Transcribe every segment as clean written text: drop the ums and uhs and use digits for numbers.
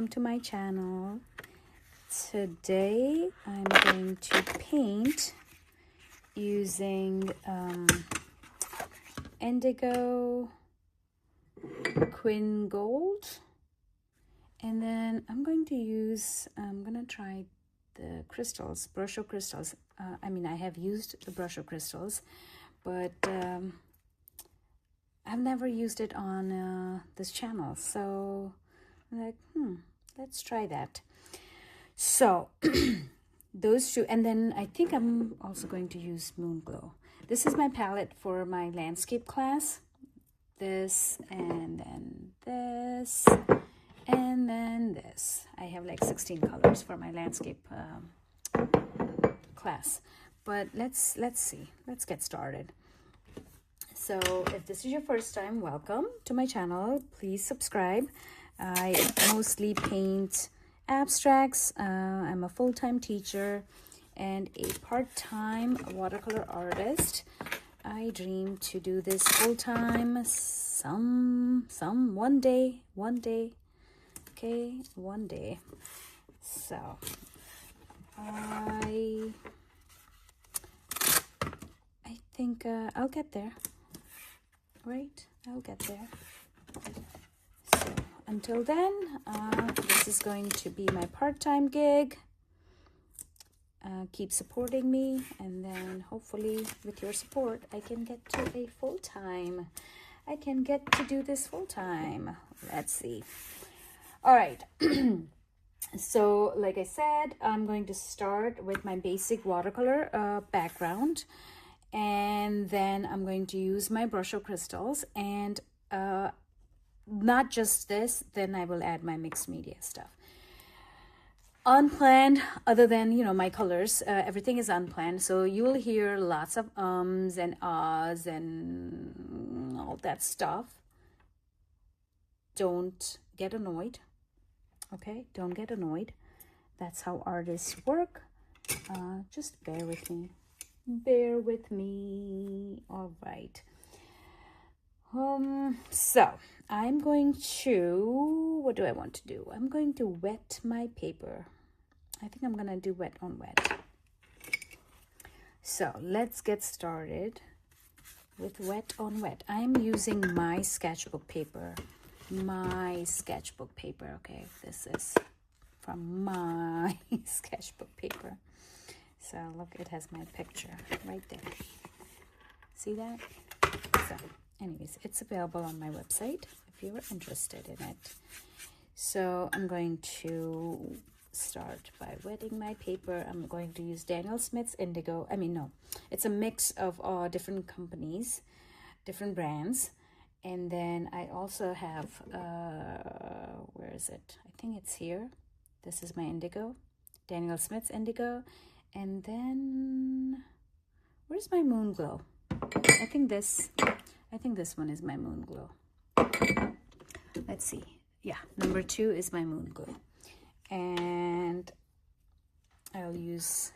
to my channel. Today I'm going to paint using Indigo, Quin Gold, and then I'm going to try the crystals, Brusho Crystals. I have used the Brusho Crystals, but I've never used it on this channel, so I'm like, let's try that. So those two, and then I think I'm also going to use Moonglow. This is my palette for my landscape class. This, and then this, and then this. I have like 16 colors for my landscape class. But let's see. Let's get started. So if this is your first time, welcome to my channel. Please subscribe. I mostly paint abstracts. I'm a full-time teacher and a part-time watercolor artist. I dream to do this full-time one day, okay, one day. So I think I'll get there, right? I'll get there. So until then, this is going to be my part-time gig. Keep supporting me, and then hopefully with your support I can get to a full-time. I can get to do this full-time. Let's see. All right. So like I said, I'm going to start with my basic watercolor background, and then I'm going to use my Brusho Crystals, and not just this, then I will add my mixed media stuff. Unplanned, other than, you know, my colors, everything is unplanned, so you will hear lots of ums and ahs and all that stuff. Don't get annoyed, okay? Don't get annoyed. That's how artists work. Just bear with me. Bear with me. All right. So I'm going to, what do I want to do? I'm going to wet my paper. I think I'm gonna do wet on wet. So let's get started with wet on wet. I'm using my sketchbook paper. My sketchbook paper, okay? This is from my sketchbook paper. So look, it has my picture right there. See that? So anyways, it's available on my website if you are interested in it. So I'm going to start by wetting my paper. I'm going to use Daniel Smith's Indigo. It's a mix of different companies, different brands. And then I also have, where is it? I think it's here. This is my Indigo, Daniel Smith's Indigo. And then, where's my Moonglow? I think this one is my Moonglow. Let's see. Yeah, number 2 is my Moonglow. And I'll use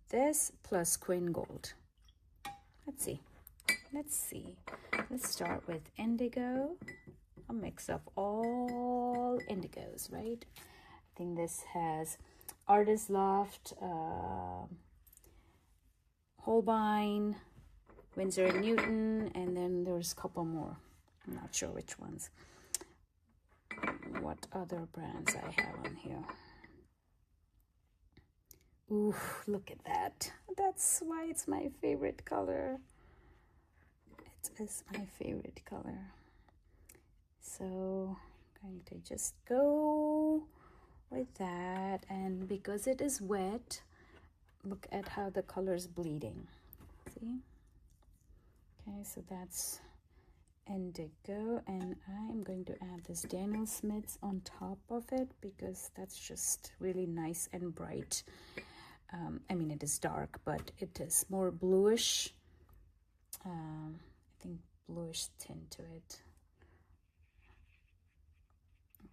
this plus Quin Gold. Let's see. Let's start with Indigo. A mix of all indigos, right? I think this has Artist Loft, Holbein, Winsor & Newton, and then there's a couple more. I'm not sure which ones. What other brands I have on here? Ooh, look at that. That's why it's my favorite color. It is my favorite color. So I'm going to just go with that, and because it is wet, look at how the color is bleeding. See? Okay, so that's Indigo, and I'm going to add this Daniel Smith's on top of it because that's just really nice and bright. It is dark, but it is more bluish. I think bluish tint to it.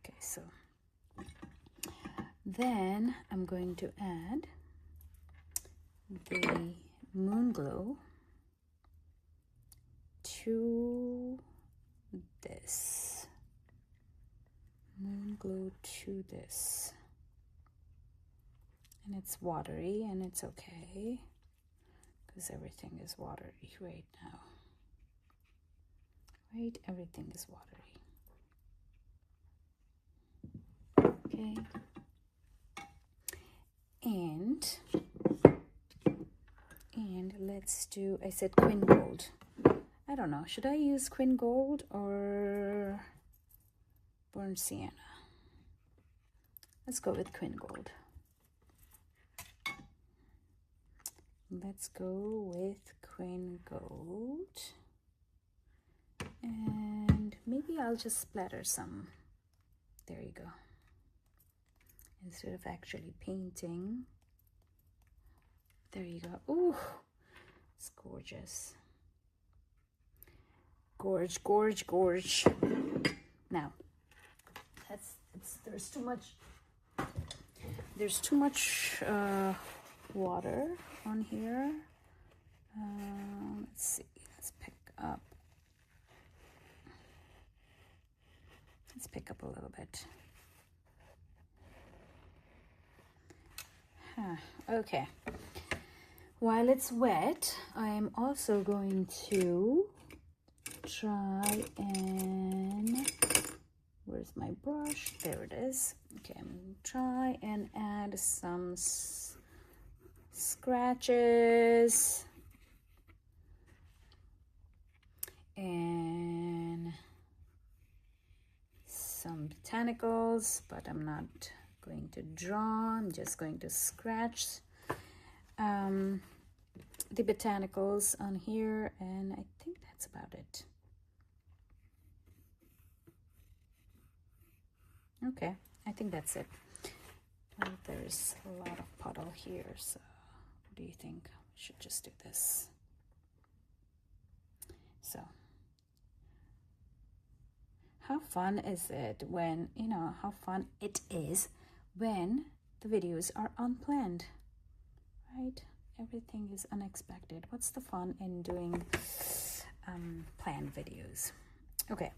Okay, so then I'm going to add the Moonglow to this. Moonglow to this. And it's watery, and it's okay because everything is watery right now. Right? Everything is watery. Okay. And let's do, I said Quin Gold. I don't know, should I use Quin Gold or Burnt Sienna? Let's go with Quin Gold. Let's go with Quin Gold. And maybe I'll just splatter some. There you go. Instead of actually painting. There you go. Ooh, it's gorgeous. Gorge, gorge, gorge. Now, there's too much water on here. Let's see. Let's pick up. Let's pick up a little bit. Okay. While it's wet, I am also going to try and, where's my brush? There it is. Okay, I'm going to try and add some scratches and some botanicals, but I'm not going to draw. I'm just going to scratch the botanicals on here, and I think that's about it. Okay, I think that's it. Well, there's a lot of puddle here, so what do you think? I should just do this. So how fun is it when, you know, how fun it is when the videos are unplanned, right? Everything is unexpected. What's the fun in doing planned videos? Okay,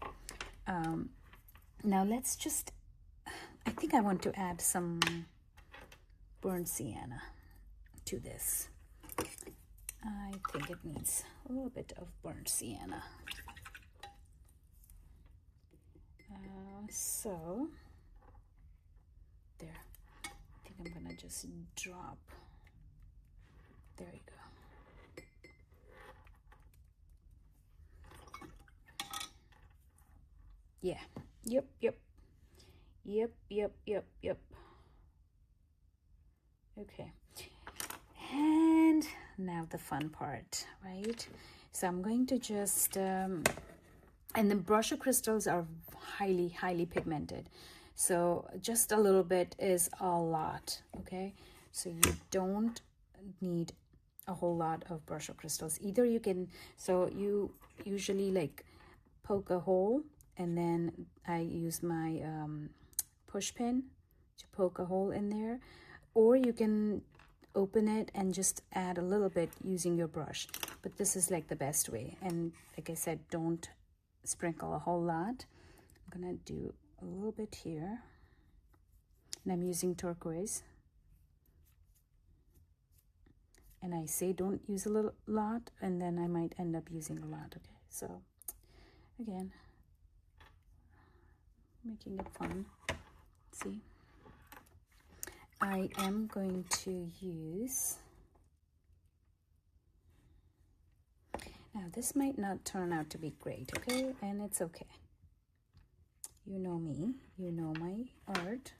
now let's just, I think I want to add some burnt sienna to this. I think it needs a little bit of burnt sienna. So there, I think I'm gonna just drop. There you go. Yeah. Yep. Okay. And now the fun part, right? So I'm going to just, and the Brusho crystals are highly pigmented. So just a little bit is a lot, okay? So you don't need a whole lot of Brusho crystals. Either you can, so you usually like poke a hole, and then I use my push pin to poke a hole in there, or you can open it and just add a little bit using your brush. But this is like the best way, and like I said, don't sprinkle a whole lot. I'm gonna do a little bit here, and I'm using turquoise. And I say don't use a lot, and then I might end up using a lot. Okay, so again, making it fun. See, I am going to use, now this might not turn out to be great, okay, and it's okay. You know me, you know my art.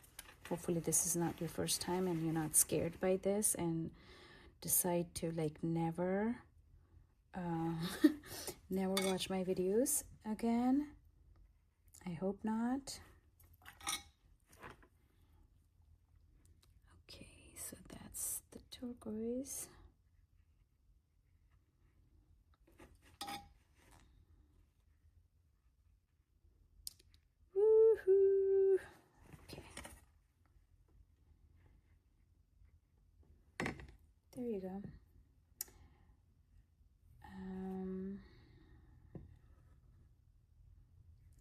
Hopefully this is not your first time and you're not scared by this and decide to like never never watch my videos again. I hope not. Okay, so that's the turquoise. Woohoo! Okay. There you go.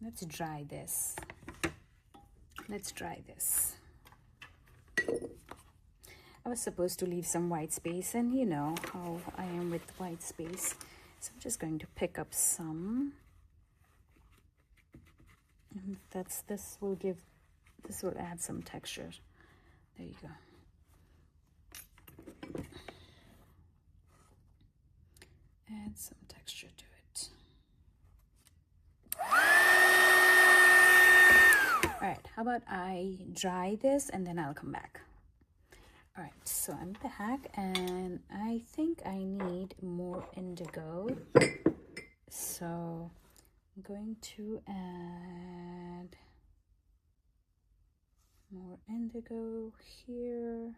Let's dry this. let's try this. I was supposed to leave some white space, and you know how I am with white space. So I'm just going to pick up some. And this will add some texture. There you go. Add some texture to it. All right, how about I dry this and then I'll come back. All right, so I'm back and I think I need more indigo. So I'm going to add more indigo here.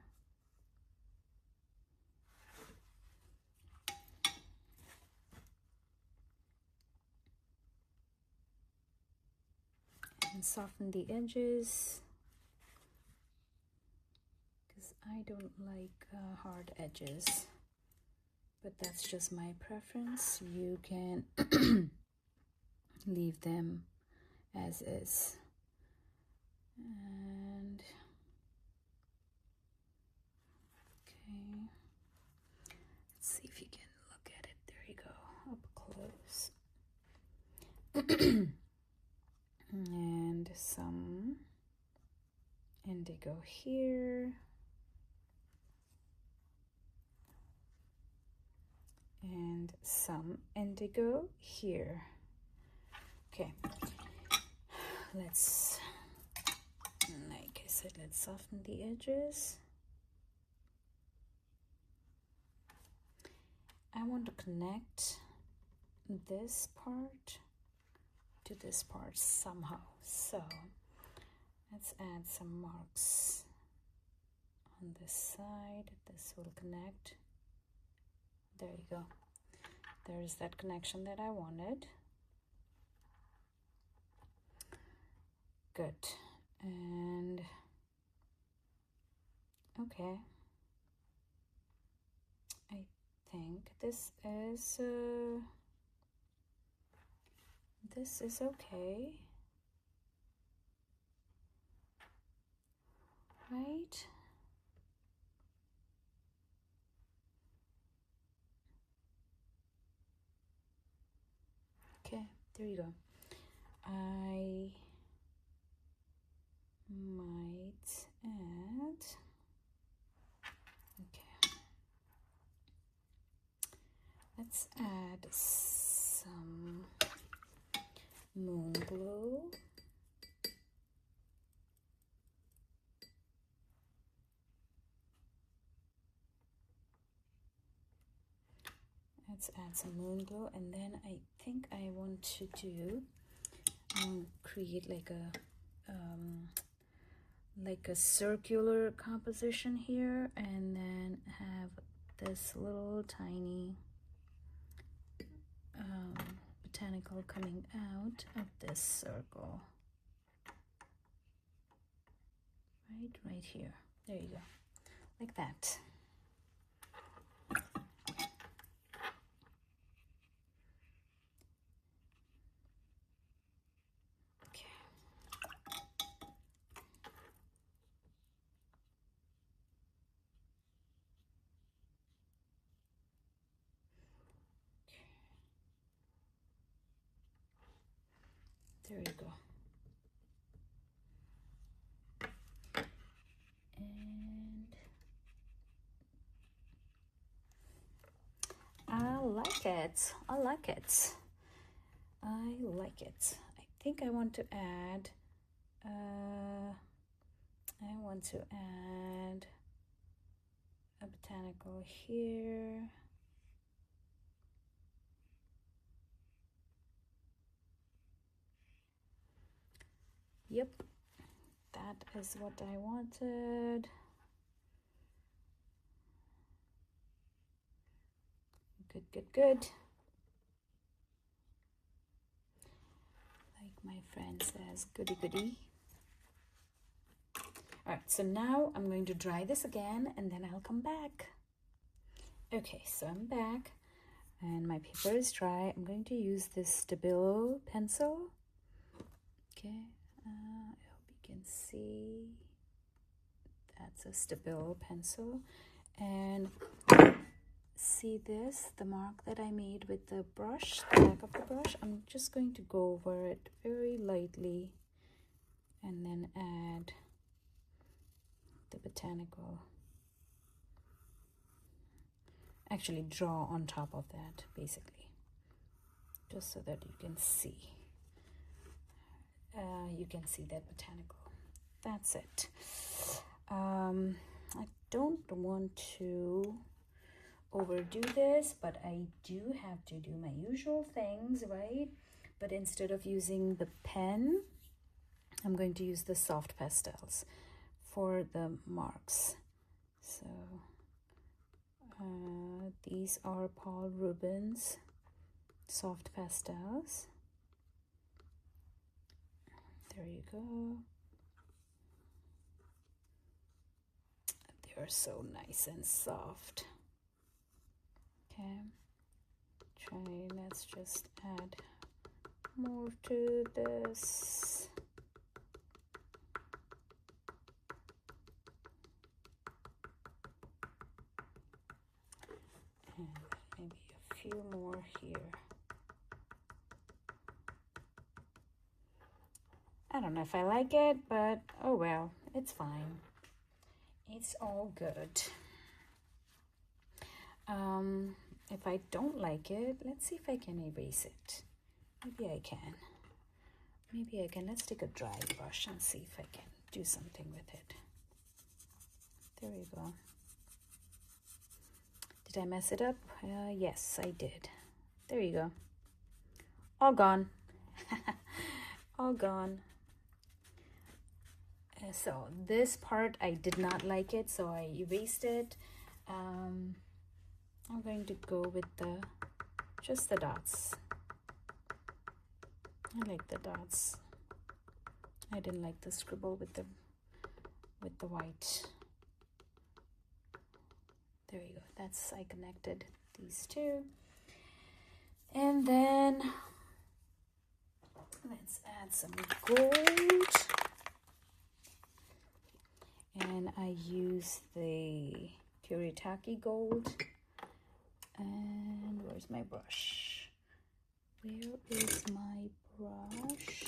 And soften the edges, because I don't like hard edges, but that's just my preference. You can leave them as is. And okay, let's see if you can look at it. There you go, up close. And some indigo here. And some indigo here. Okay, let's, like I said, let's soften the edges. I want to connect this part to this part somehow, so let's add some marks on this side. This will connect. There you go. There's that connection that I wanted. Good. And okay, I think this is okay, right? Okay, there you go. I might add, okay, let's add some Moonglow. Let's add some Moonglow, and then I think I want to do create like a circular composition here, and then have this little tiny botanical coming out of this circle, right here. There you go, like that. There you go. And I like it. I like it. I like it. I think I want to add a botanical here. Yep, that is what I wanted. Good, good, good. Like my friend says, goody, goody. All right, so now I'm going to dry this again and then I'll come back. Okay, so I'm back and my paper is dry. I'm going to use this Stabilo pencil. Okay, I hope you can see that's a Stabilo pencil. And see this, the mark that I made with the brush, the back of the brush. I'm just going to go over it very lightly and then add the botanical. Actually draw on top of that, basically, just so that you can see. You can see that botanical. That's it. I don't want to overdo this, but I do have to do my usual things, right? But instead of using the pen, I'm going to use the soft pastels for the marks. So these are Paul Rubens soft pastels. There you go. They are so nice and soft. Okay, let's just add more to this. And maybe a few more here. I don't know if I like it, but oh well, it's fine. It's all good. If I don't like it, let's see if I can erase it. Maybe I can. Maybe I can. Let's take a dry brush and see if I can do something with it. There we go. Did I mess it up? Yes, I did. There you go. All gone. All gone. So this part, I did not like it, so I erased it. I'm going to go with just the dots. I like the dots. I didn't like the scribble with the white. There you go. That's, I connected these two. And then let's add some gold. And I use the Kuretake Gold. And where's my brush? Where is my brush?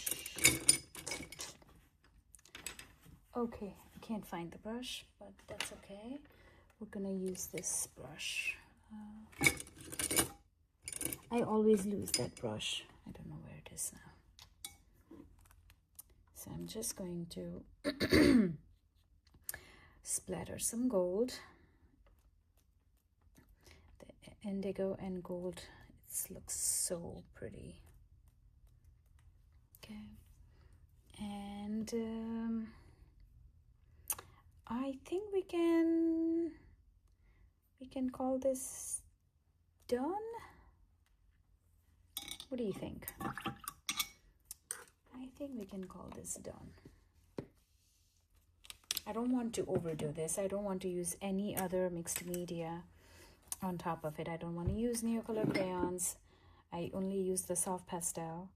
Okay, I can't find the brush, but that's okay. We're gonna use this brush. I always lose that brush. I don't know where it is now. So I'm just going to splatter some gold. The indigo and gold, it looks so pretty. Okay, and I think we can call this done. What do you think? I think we can call this done. I don't want to overdo this. I don't want to use any other mixed media on top of it. I don't want to use Neocolor crayons. I only use the soft pastel.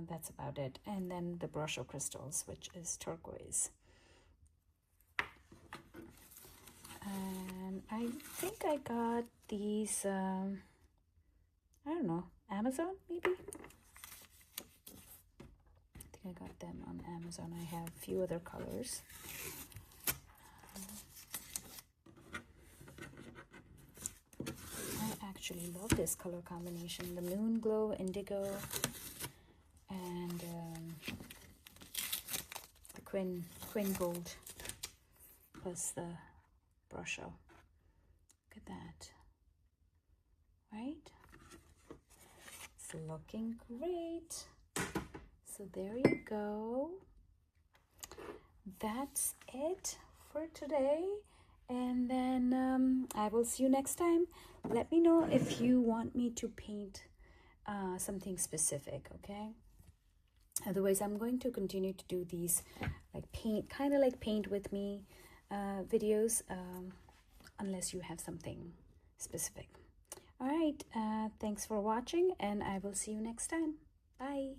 That's about it. And then the Brusho Crystals, which is turquoise. And I think I got these, I don't know, Amazon maybe? I think I got them on Amazon. I have a few other colors. I actually love this color combination, the Moonglow, Indigo, and the Quin Gold, plus the Brusho. Look at that, right? It's looking great. So there you go. That's it for today. And then I will see you next time. Let me know if you want me to paint something specific, okay? Otherwise, I'm going to continue to do these like kind of like paint with me videos, unless you have something specific. All right, thanks for watching, and I will see you next time. Bye.